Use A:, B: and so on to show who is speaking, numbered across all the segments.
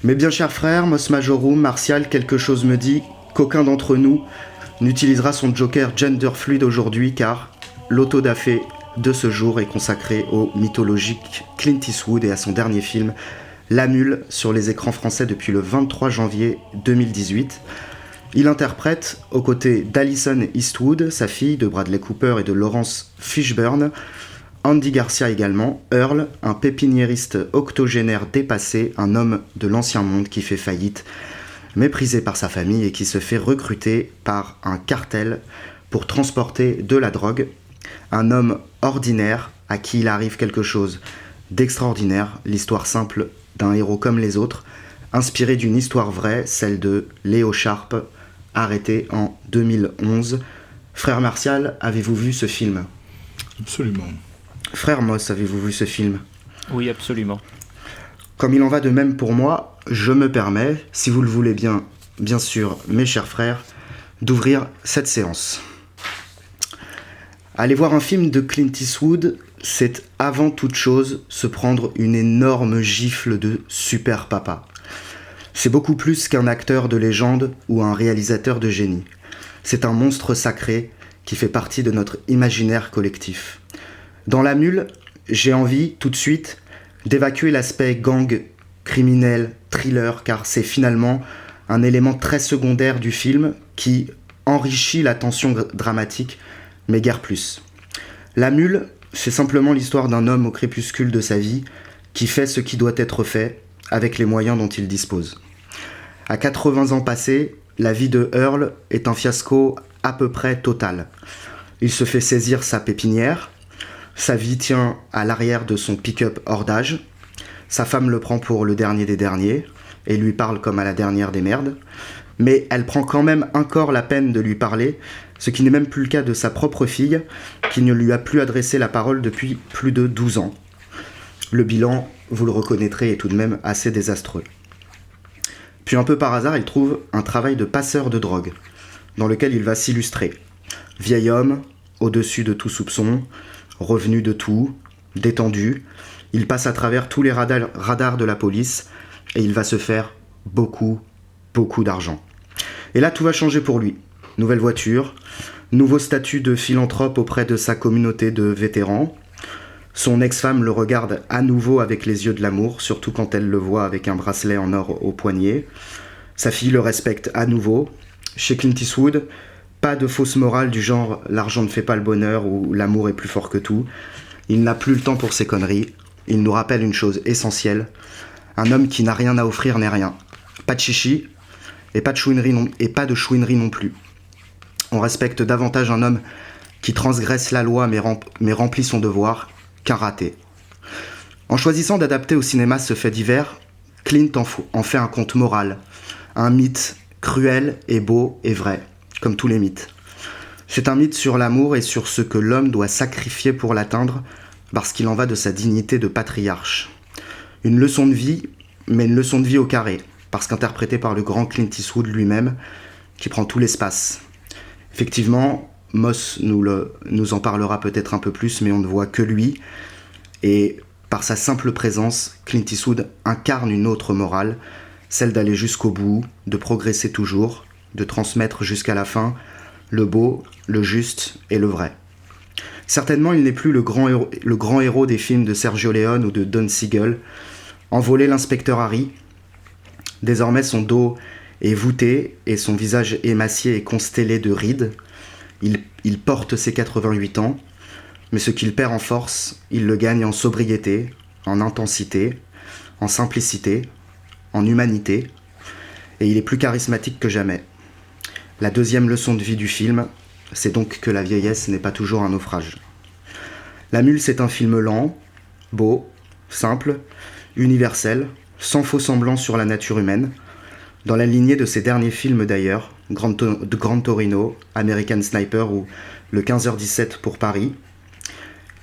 A: Mes bien chers frères, Mos Majorum, Martial, quelque chose me dit qu'aucun d'entre nous n'utilisera son joker gender fluid aujourd'hui car l'autodafé de ce jour est consacré au mythologique Clint Eastwood et à son dernier film La Mule sur les écrans français depuis le 23 janvier 2018. Il interprète, aux côtés d'Alison Eastwood, sa fille, de Bradley Cooper et de Laurence Fishburne, Andy Garcia également, Earl, un pépiniériste octogénaire dépassé, un homme de l'ancien monde qui fait faillite, méprisé par sa famille et qui se fait recruter par un cartel pour transporter de la drogue. Un homme ordinaire à qui il arrive quelque chose d'extraordinaire, l'histoire simple d'un héros comme les autres, inspiré d'une histoire vraie, celle de Léo Sharp, arrêté en 2011. Frère Martial, avez-vous vu ce film ?
B: Absolument.
A: Frère Moss, avez-vous vu ce film ?
C: Oui, absolument.
A: Comme il en va de même pour moi, je me permets, si vous le voulez bien, bien sûr, mes chers frères, d'ouvrir cette séance. Aller voir un film de Clint Eastwood, c'est avant toute chose se prendre une énorme gifle de super papa. C'est beaucoup plus qu'un acteur de légende ou un réalisateur de génie. C'est un monstre sacré qui fait partie de notre imaginaire collectif. Dans La Mule, j'ai envie, tout de suite, d'évacuer l'aspect gang, criminel, thriller, car c'est finalement un élément très secondaire du film qui enrichit la tension dramatique, mais guère plus. La Mule, c'est simplement l'histoire d'un homme au crépuscule de sa vie qui fait ce qui doit être fait avec les moyens dont il dispose. À 80 ans passés, la vie de Earl est un fiasco à peu près total. Il se fait saisir sa pépinière, sa vie tient à l'arrière de son pick-up hors d'âge, sa femme le prend pour le dernier des derniers et lui parle comme à la dernière des merdes, mais elle prend quand même encore la peine de lui parler, ce qui n'est même plus le cas de sa propre fille, qui ne lui a plus adressé la parole depuis plus de 12 ans. Le bilan, vous le reconnaîtrez, est tout de même assez désastreux. Puis un peu par hasard, il trouve un travail de passeur de drogue, dans lequel il va s'illustrer. Vieil homme, au-dessus de tout soupçon, revenu de tout, détendu, il passe à travers tous les radars de la police et il va se faire beaucoup d'argent. Et là, tout va changer pour lui. Nouvelle voiture, nouveau statut de philanthrope auprès de sa communauté de vétérans. Son ex-femme le regarde à nouveau avec les yeux de l'amour, surtout quand elle le voit avec un bracelet en or au poignet. Sa fille le respecte à nouveau. Chez Clint Eastwood, pas de fausse morale du genre « l'argent ne fait pas le bonheur » ou « l'amour est plus fort que tout ». Il n'a plus le temps pour ses conneries. Il nous rappelle une chose essentielle. Un homme qui n'a rien à offrir n'est rien. Pas de chichi et pas de chouinerie non plus. On respecte davantage un homme qui transgresse la loi mais remplit son devoir qu'un raté. En choisissant d'adapter au cinéma ce fait divers, Clint en fait un conte moral, un mythe cruel et beau et vrai, comme tous les mythes. C'est un mythe sur l'amour et sur ce que l'homme doit sacrifier pour l'atteindre, parce qu'il en va de sa dignité de patriarche. Une leçon de vie, mais une leçon de vie au carré, parce qu'interprétée par le grand Clint Eastwood lui-même, qui prend tout l'espace. Effectivement, Moss nous en parlera peut-être un peu plus, mais on ne voit que lui. Et par sa simple présence, Clint Eastwood incarne une autre morale, celle d'aller jusqu'au bout, de progresser toujours, de transmettre jusqu'à la fin le beau, le juste et le vrai. Certainement, il n'est plus le grand héros des films de Sergio Leone ou de Don Siegel. Envolé l'inspecteur Harry, désormais son dos est voûté et son visage émacié et constellé de rides. Il porte ses 88 ans, mais ce qu'il perd en force, il le gagne en sobriété, en intensité, en simplicité, en humanité, et il est plus charismatique que jamais. La deuxième leçon de vie du film, c'est donc que la vieillesse n'est pas toujours un naufrage. La Mule, c'est un film lent, beau, simple, universel, sans faux semblant sur la nature humaine, dans la lignée de ses derniers films d'ailleurs, Grand Torino, American Sniper ou le 15h17 pour Paris,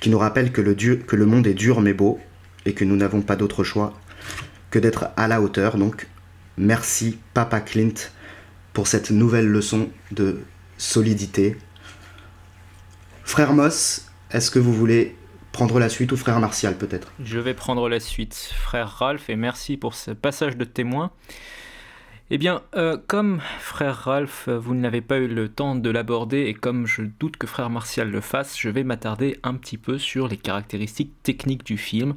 A: qui nous rappellent que le monde est dur mais beau et que nous n'avons pas d'autre choix que d'être à la hauteur. Donc, merci Papa Clint pour cette nouvelle leçon de solidité. Frère Moss, est-ce que vous voulez prendre la suite, ou frère Martial peut-être?
B: Je vais prendre la suite, frère Ralph, et merci pour ce passage de témoin. Eh bien, comme frère Ralph, vous n'avez pas eu le temps de l'aborder, et comme je doute que frère Martial le fasse, je vais m'attarder un petit peu sur les caractéristiques techniques du film.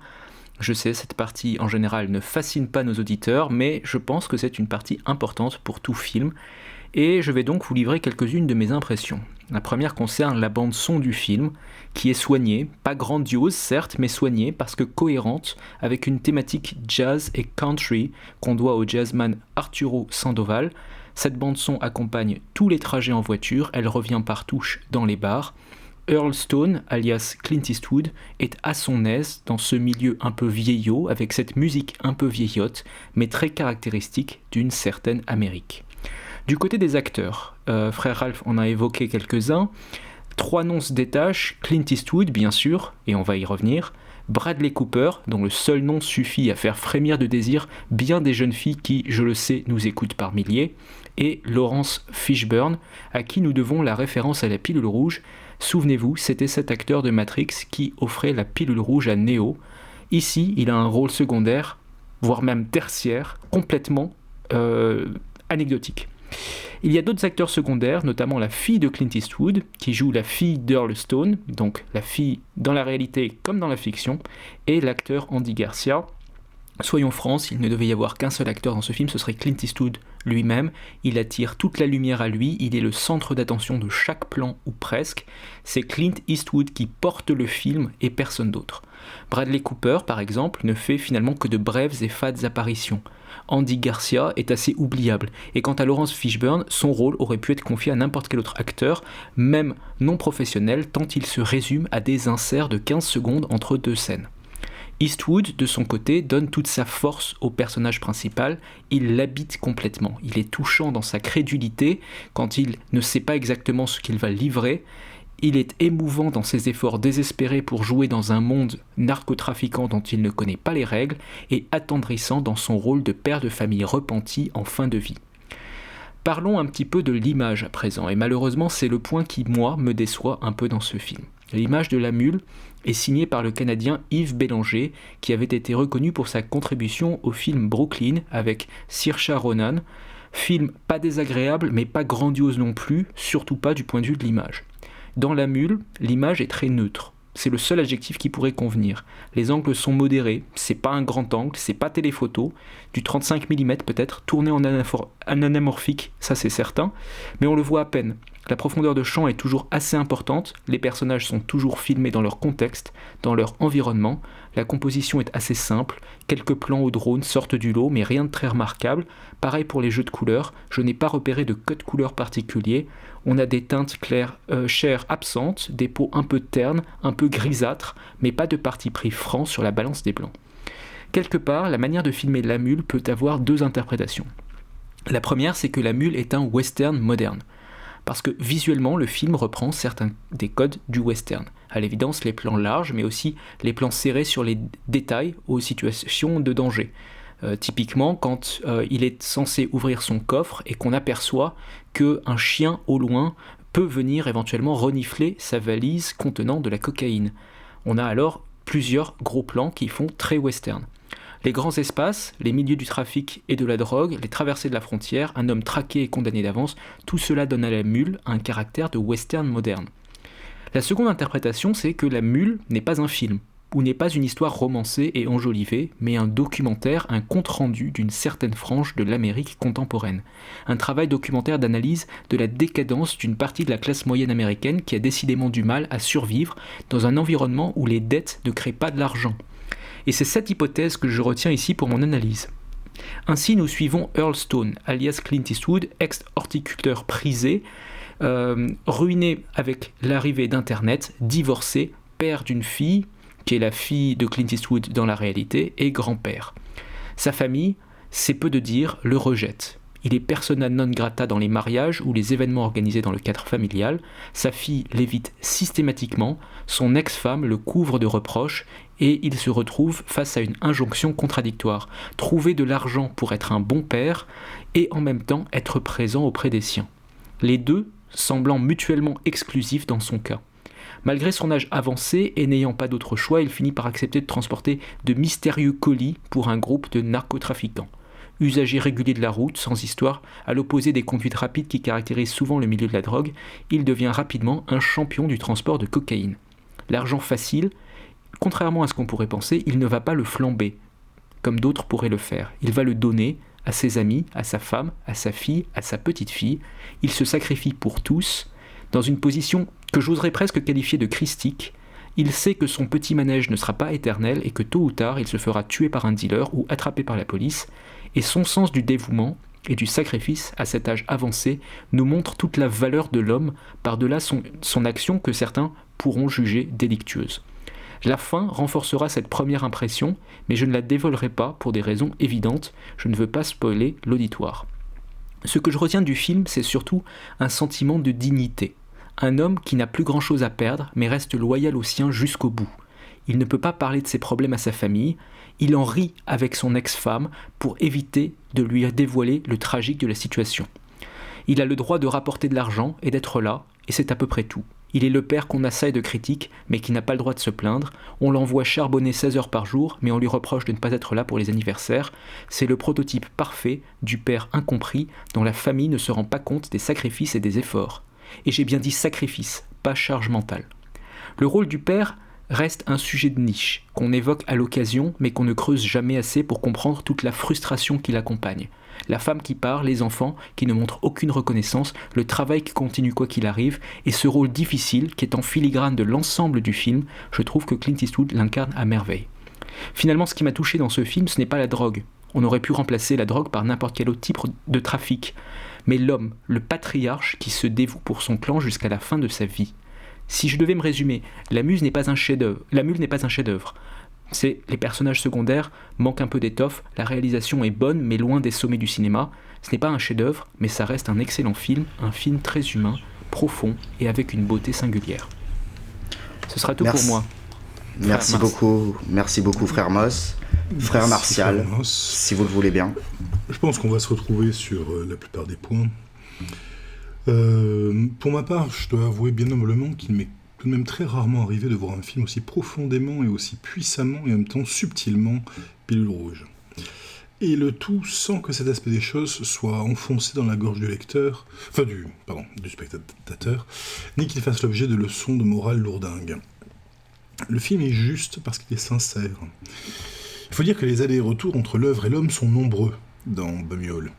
B: Je sais, cette partie en général ne fascine pas nos auditeurs, mais je pense que c'est une partie importante pour tout film, et je vais donc vous livrer quelques-unes de mes impressions. La première concerne la bande-son du film, qui est soignée, pas grandiose certes, mais soignée parce que cohérente avec une thématique jazz et country qu'on doit au jazzman Arturo Sandoval. Cette bande-son accompagne tous les trajets en voiture, elle revient par touche dans les bars. Earl Stone, alias Clint Eastwood, est à son aise dans ce milieu un peu vieillot, avec cette musique un peu vieillotte, mais très caractéristique d'une certaine Amérique. Du côté des acteurs, frère Ralph en a évoqué quelques-uns. 3 noms se détachent, Clint Eastwood bien sûr, et on va y revenir, Bradley Cooper, dont le seul nom suffit à faire frémir de désir bien des jeunes filles qui, je le sais, nous écoutent par milliers, et Laurence Fishburne, à qui nous devons la référence à la pilule rouge. Souvenez-vous, c'était cet acteur de Matrix qui offrait la pilule rouge à Neo. Ici, il a un rôle secondaire, voire même tertiaire, complètement anecdotique. Il y a d'autres acteurs secondaires, notamment la fille de Clint Eastwood, qui joue la fille d'Earl Stone, donc la fille dans la réalité comme dans la fiction, et l'acteur Andy Garcia. Soyons francs, s'il ne devait y avoir qu'un seul acteur dans ce film, ce serait Clint Eastwood lui-même. Il attire toute la lumière à lui, il est le centre d'attention de chaque plan, ou presque. C'est Clint Eastwood qui porte le film et personne d'autre. Bradley Cooper, par exemple, ne fait finalement que de brèves et fades apparitions. Andy Garcia est assez oubliable, et quant à Laurence Fishburne, son rôle aurait pu être confié à n'importe quel autre acteur, même non professionnel, tant il se résume à des inserts de 15 secondes entre 2 scènes. Eastwood, de son côté, donne toute sa force au personnage principal, il l'habite complètement, il est touchant dans sa crédulité quand il ne sait pas exactement ce qu'il va livrer, il est émouvant dans ses efforts désespérés pour jouer dans un monde narcotrafiquant dont il ne connaît pas les règles, et attendrissant dans son rôle de père de famille repenti en fin de vie. Parlons un petit peu de l'image à présent, et malheureusement c'est le point qui, moi, me déçoit un peu dans ce film. L'image de la mule est signée par le Canadien Yves Bélanger, qui avait été reconnu pour sa contribution au film Brooklyn avec Saoirse Ronan. Film pas désagréable, mais pas grandiose non plus, surtout pas du point de vue de l'image. Dans La Mule, l'image est très neutre. C'est le seul adjectif qui pourrait convenir. Les angles sont modérés, c'est pas un grand angle, c'est pas téléphoto, du 35 mm peut-être, tourné en anamorphique, ça c'est certain, mais on le voit à peine. La profondeur de champ est toujours assez importante, les personnages sont toujours filmés dans leur contexte, dans leur environnement, la composition est assez simple, quelques plans au drone sortent du lot, mais rien de très remarquable. Pareil pour les jeux de couleurs, je n'ai pas repéré de code couleur particulier, on a des teintes claires, chères absentes, des peaux un peu ternes, un peu grisâtres, mais pas de parti pris franc sur la balance des blancs. Quelque part, la manière de filmer La Mule peut avoir 2 interprétations. La première, c'est que La Mule est un western moderne. Parce que visuellement, le film reprend certains des codes du western. À l'évidence, les plans larges, mais aussi les plans serrés sur les détails aux situations de danger. Typiquement, quand il est censé ouvrir son coffre et qu'on aperçoit qu'un chien au loin peut venir éventuellement renifler sa valise contenant de la cocaïne. On a alors plusieurs gros plans qui font très western. Les grands espaces, les milieux du trafic et de la drogue, les traversées de la frontière, un homme traqué et condamné d'avance, tout cela donne à La Mule un caractère de western moderne. La seconde interprétation, c'est que La Mule n'est pas un film, ou n'est pas une histoire romancée et enjolivée, mais un documentaire, un compte-rendu d'une certaine frange de l'Amérique contemporaine. Un travail documentaire d'analyse de la décadence d'une partie de la classe moyenne américaine qui a décidément du mal à survivre dans un environnement où les dettes ne créent pas de l'argent. Et c'est cette hypothèse que je retiens ici pour mon analyse. Ainsi, nous suivons Earl Stone, alias Clint Eastwood, ex-horticulteur prisé, ruiné avec l'arrivée d'Internet, divorcé, père d'une fille, qui est la fille de Clint Eastwood dans la réalité, et grand-père. Sa famille, c'est peu de dire, le rejette. Il est persona non grata dans les mariages ou les événements organisés dans le cadre familial. Sa fille l'évite systématiquement, son ex-femme le couvre de reproches et il se retrouve face à une injonction contradictoire. Trouver de l'argent pour être un bon père et en même temps être présent auprès des siens. Les deux semblant mutuellement exclusifs dans son cas. Malgré son âge avancé et n'ayant pas d'autre choix, il finit par accepter de transporter de mystérieux colis pour un groupe de narcotrafiquants. Usager régulier de la route, sans histoire, à l'opposé des conduites rapides qui caractérisent souvent le milieu de la drogue, il devient rapidement un champion du transport de cocaïne. L'argent facile, contrairement à ce qu'on pourrait penser, il ne va pas le flamber, comme d'autres pourraient le faire. Il va le donner à ses amis, à sa femme, à sa fille, à sa petite-fille. Il se sacrifie pour tous, dans une position que j'oserais presque qualifier de christique. Il sait que son petit manège ne sera pas éternel et que tôt ou tard, il se fera tuer par un dealer ou attrapé par la police. Et son sens du dévouement et du sacrifice à cet âge avancé nous montre toute la valeur de l'homme par-delà son action que certains pourront juger délictueuse. La fin renforcera cette première impression, mais je ne la dévoilerai pas pour des raisons évidentes, je ne veux pas spoiler l'auditoire. Ce que je retiens du film, c'est surtout un sentiment de dignité. Un homme qui n'a plus grand-chose à perdre, mais reste loyal aux siens jusqu'au bout. Il ne peut pas parler de ses problèmes à sa famille, il en rit avec son ex-femme pour éviter de lui dévoiler le tragique de la situation. Il a le droit de rapporter de l'argent et d'être là, et c'est à peu près tout. Il est le père qu'on assaille de critiques, mais qui n'a pas le droit de se plaindre. On l'envoie charbonner 16 heures par jour, mais on lui reproche de ne pas être là pour les anniversaires. C'est le prototype parfait du père incompris, dont la famille ne se rend pas compte des sacrifices et des efforts. Et j'ai bien dit sacrifice, pas charge mentale. Le rôle du père reste un sujet de niche, qu'on évoque à l'occasion, mais qu'on ne creuse jamais assez pour comprendre toute la frustration qui l'accompagne. La femme qui part, les enfants qui ne montrent aucune reconnaissance, le travail qui continue quoi qu'il arrive, et ce rôle difficile qui est en filigrane de l'ensemble du film, je trouve que Clint Eastwood l'incarne à merveille. Finalement, ce qui m'a touché dans ce film, ce n'est pas la drogue. On aurait pu remplacer la drogue par n'importe quel autre type de trafic. Mais l'homme, le patriarche qui se dévoue pour son clan jusqu'à la fin de sa vie. Si je devais me résumer, la mule n'est pas un chef-d'œuvre. Les personnages secondaires manquent un peu d'étoffe, la réalisation est bonne mais loin des sommets du cinéma. Ce n'est pas un chef-d'œuvre, mais ça reste un excellent film, un film très humain, profond et avec une beauté singulière. Ce sera tout pour moi.
A: Merci beaucoup frère Moss, frère Martial, frère Moss. Si vous le voulez bien.
C: Je pense qu'on va se retrouver sur la plupart des points. Pour ma part, je dois avouer bien humblement qu'il m'est tout de même très rarement arrivé de voir un film aussi profondément et aussi puissamment et en même temps subtilement pilule rouge. Et le tout sans que cet aspect des choses soit enfoncé dans la gorge du lecteur, du spectateur, ni qu'il fasse l'objet de leçons de morale lourdingues. Le film est juste parce qu'il est sincère. Il faut dire que les allers-retours entre l'œuvre et l'homme sont nombreux dans Bummy-Hall.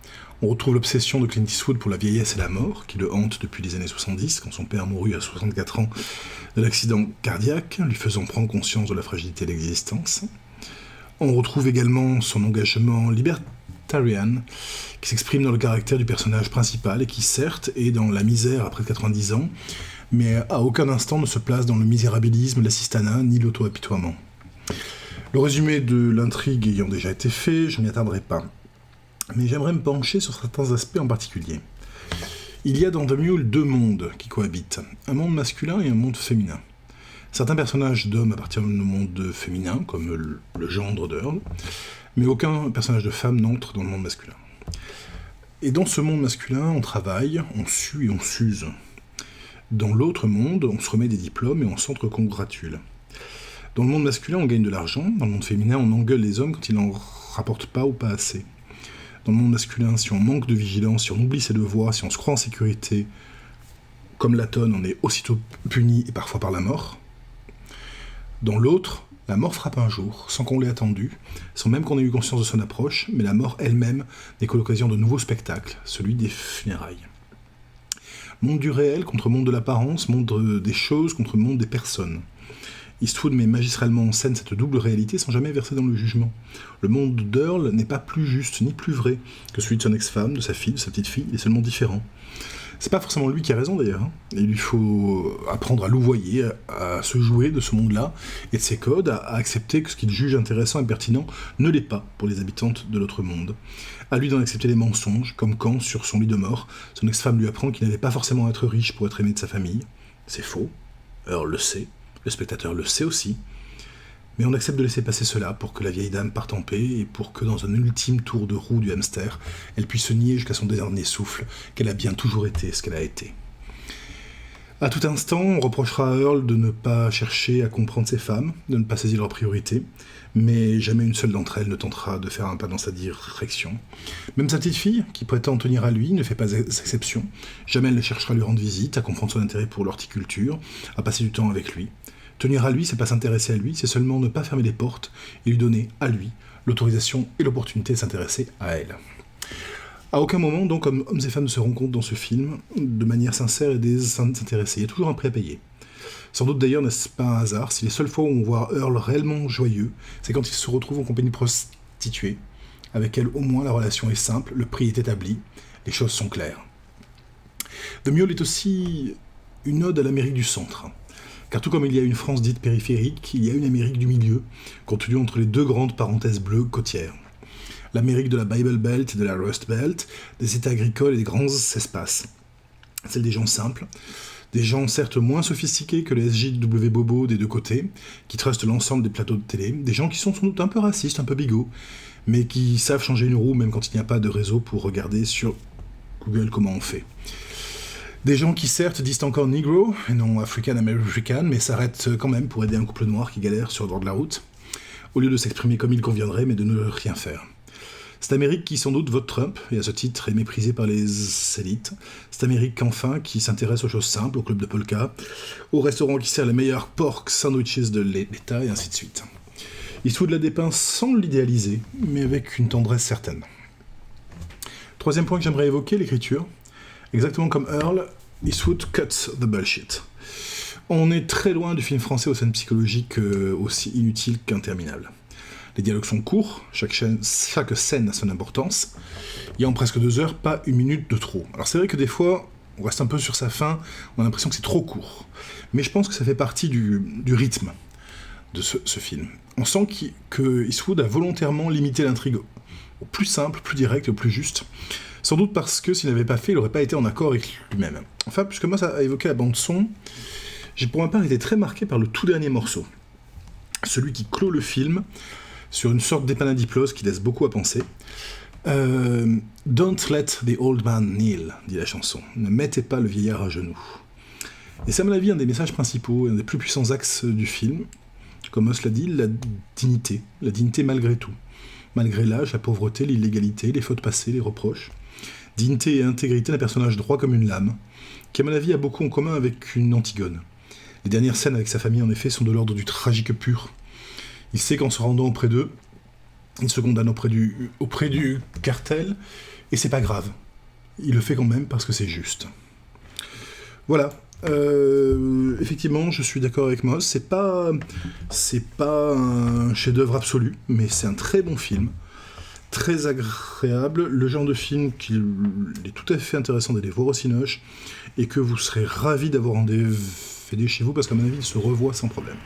C: On retrouve l'obsession de Clint Eastwood pour la vieillesse et la mort, qui le hante depuis les années 70, quand son père mourut à 64 ans de l'accident cardiaque, lui faisant prendre conscience de la fragilité de l'existence. On retrouve également son engagement libertarian, qui s'exprime dans le caractère du personnage principal et qui, certes, est dans la misère après 90 ans, mais à aucun instant ne se place dans le misérabilisme, l'assistanat, ni l'auto-apitoiement. Le résumé de l'intrigue ayant déjà été fait, je n'y attarderai pas. Mais j'aimerais me pencher sur certains aspects en particulier. Il y a dans Bummy-Hall deux mondes qui cohabitent, un monde masculin et un monde féminin. Certains personnages d'hommes appartiennent au monde féminin, comme le gendre d'Earl, mais aucun personnage de femme n'entre dans le monde masculin. Et dans ce monde masculin, on travaille, on sue et on s'use. Dans l'autre monde, on se remet des diplômes et on s'entre-congratule. Dans le monde masculin, on gagne de l'argent, dans le monde féminin, on engueule les hommes quand ils n'en rapportent pas ou pas assez. Dans le monde masculin, si on manque de vigilance, si on oublie ses devoirs, si on se croit en sécurité, comme la tonne, on est aussitôt puni et parfois par la mort. Dans l'autre, la mort frappe un jour, sans qu'on l'ait attendu, sans même qu'on ait eu conscience de son approche, mais la mort elle-même n'est que l'occasion de nouveaux spectacles, celui des funérailles. Monde du réel contre monde de l'apparence, monde des choses contre monde des personnes. Eastwood met magistralement en scène cette double réalité sans jamais verser dans le jugement. Le monde d'Earl n'est pas plus juste ni plus vrai que celui de son ex-femme, de sa fille, de sa petite-fille, il est seulement différent. C'est pas forcément lui qui a raison d'ailleurs, Il lui faut apprendre à louvoyer, à se jouer de ce monde-là et de ses codes, à accepter que ce qu'il juge intéressant et pertinent ne l'est pas pour les habitantes de l'autre monde. À lui d'en accepter les mensonges, comme quand, sur son lit de mort, son ex-femme lui apprend qu'il n'allait pas forcément être riche pour être aimé de sa famille. C'est faux, Earl le sait. Le spectateur le sait aussi, mais on accepte de laisser passer cela pour que la vieille dame parte en paix et pour que dans un ultime tour de roue du hamster, elle puisse se nier jusqu'à son dernier souffle qu'elle a bien toujours été ce qu'elle a été. À tout instant, on reprochera à Earl de ne pas chercher à comprendre ses femmes, de ne pas saisir leurs priorités, mais jamais une seule d'entre elles ne tentera de faire un pas dans sa direction. Même sa petite fille, qui prétend tenir à lui, ne fait pas exception. Jamais elle ne cherchera à lui rendre visite, à comprendre son intérêt pour l'horticulture, à passer du temps avec lui. Tenir à lui, c'est pas s'intéresser à lui, c'est seulement ne pas fermer les portes et lui donner, à lui, l'autorisation et l'opportunité de s'intéresser à elle. À aucun moment, donc, hommes et femmes ne se rencontrent dans ce film de manière sincère et désintéressée. Il y a toujours un prix à payer. Sans doute d'ailleurs n'est-ce pas un hasard si les seules fois où on voit Earl réellement joyeux, c'est quand il se retrouve en compagnie de prostituées. Avec elle, au moins, la relation est simple, le prix est établi, les choses sont claires. The Mule est aussi une ode à l'Amérique du Centre. Car tout comme il y a une France dite périphérique, il y a une Amérique du milieu, contenue entre les deux grandes parenthèses bleues côtières. L'Amérique de la Bible Belt et de la Rust Belt, des États agricoles et des grands espaces. Celle des gens simples, des gens certes moins sophistiqués que les SJW bobos des deux côtés, qui trustent l'ensemble des plateaux de télé, des gens qui sont sans doute un peu racistes, un peu bigots, mais qui savent changer une roue même quand il n'y a pas de réseau pour regarder sur Google comment on fait. Des gens qui certes disent encore Negro, et non African American, mais s'arrêtent quand même pour aider un couple noir qui galère sur le bord de la route, au lieu de s'exprimer comme il conviendrait, mais de ne rien faire. Cette Amérique qui sans doute vote Trump, et à ce titre est méprisée par les élites. Cette Amérique enfin qui s'intéresse aux choses simples, au club de polka, au restaurant qui sert les meilleurs pork sandwiches de l'État, et ainsi de suite. Eastwood la dépeint sans l'idéaliser, mais avec une tendresse certaine. Troisième point que j'aimerais évoquer, l'écriture. Exactement comme Earl, Eastwood cuts the bullshit. On est très loin du film français aux scènes psychologiques aussi inutiles qu'interminables. Les dialogues sont courts, chaque scène a son importance, et en presque 2 heures, pas 1 minute de trop. Alors c'est vrai que des fois, on reste un peu sur sa fin, on a l'impression que c'est trop court. Mais je pense que ça fait partie du rythme de ce film. On sent que Eastwood a volontairement limité l'intrigue au plus simple, plus direct et au plus juste. Sans doute parce que s'il n'avait pas fait, il n'aurait pas été en accord avec lui-même. Enfin, puisque moi ça a évoqué la bande-son, j'ai pour ma part été très marqué par le tout dernier morceau. Celui qui clôt le film sur une sorte d'épanadiplose qui laisse beaucoup à penser. Don't let the old man kneel, dit la chanson. Ne mettez pas le vieillard à genoux. Et c'est à mon avis un des messages principaux, un des plus puissants axes du film. Comme Os l'a dit, la dignité malgré tout. Malgré l'âge, la pauvreté, l'illégalité, les fautes passées, les reproches. Dignité et intégrité d'un personnage droit comme une lame, qui à mon avis a beaucoup en commun avec une Antigone. Les dernières scènes avec sa famille en effet sont de l'ordre du tragique pur. Il sait qu'en se rendant auprès d'eux, il se condamne auprès du cartel, et c'est pas grave. Il le fait quand même parce que c'est juste. Voilà. Effectivement, je suis d'accord avec Moss. C'est pas un chef-d'œuvre absolu, mais c'est un très bon film, très agréable, le genre de film qu'il est tout à fait intéressant d'aller voir au Cinoche, et que vous serez ravis d'avoir en DVD chez vous, parce qu'à mon avis, il se revoit sans problème.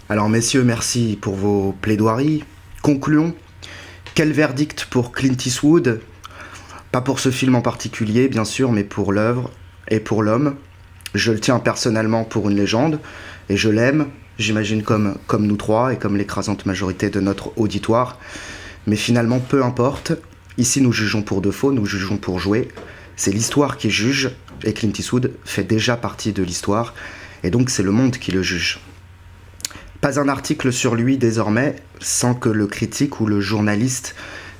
A: Alors messieurs, merci pour vos plaidoiries. Concluons. Quel verdict pour Clint Eastwood ? Pas pour ce film en particulier, bien sûr, mais pour l'œuvre et pour l'homme. Je le tiens personnellement pour une légende, et je l'aime, j'imagine comme nous trois, et comme l'écrasante majorité de notre auditoire. Mais finalement, peu importe. Ici, nous jugeons pour de faux, nous jugeons pour jouer. C'est l'histoire qui juge, et Clint Eastwood fait déjà partie de l'histoire, et donc c'est le monde qui le juge. Pas un article sur lui désormais, sans que le critique ou le journaliste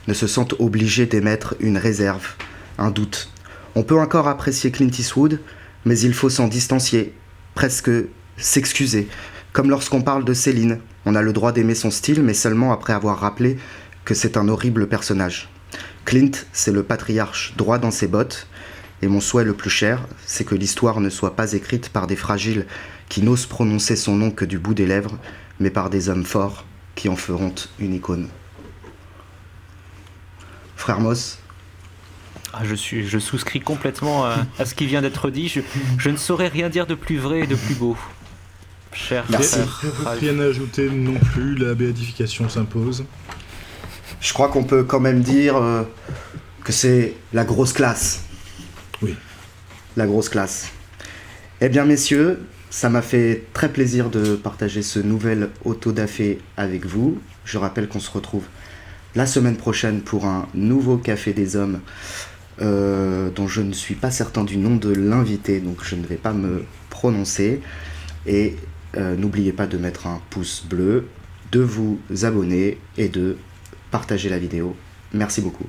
A: ne se sente obligé d'émettre une réserve, un doute. On peut encore apprécier Clint Eastwood, mais il faut s'en distancier, presque s'excuser. Comme lorsqu'on parle de Céline, on a le droit d'aimer son style, mais seulement après avoir rappelé que c'est un horrible personnage. Clint, c'est le patriarche droit dans ses bottes, et mon souhait le plus cher, c'est que l'histoire ne soit pas écrite par des fragiles qui n'osent prononcer son nom que du bout des lèvres, mais par des hommes forts qui en feront une icône. Frère Moss.
B: Je souscris complètement à ce qui vient d'être dit. Je ne saurais rien dire de plus vrai et de plus beau. Cher frère.
C: Rien à ajouter non plus, la béatification s'impose.
A: Je crois qu'on peut quand même dire que c'est la grosse classe.
C: Oui.
A: La grosse classe. Eh bien messieurs, ça m'a fait très plaisir de partager ce nouvel Autodafé avec vous. Je rappelle qu'on se retrouve la semaine prochaine pour un nouveau Café des Hommes dont je ne suis pas certain du nom de l'invité, donc je ne vais pas me prononcer. Et n'oubliez pas de mettre un pouce bleu, de vous abonner et de partager la vidéo. Merci beaucoup.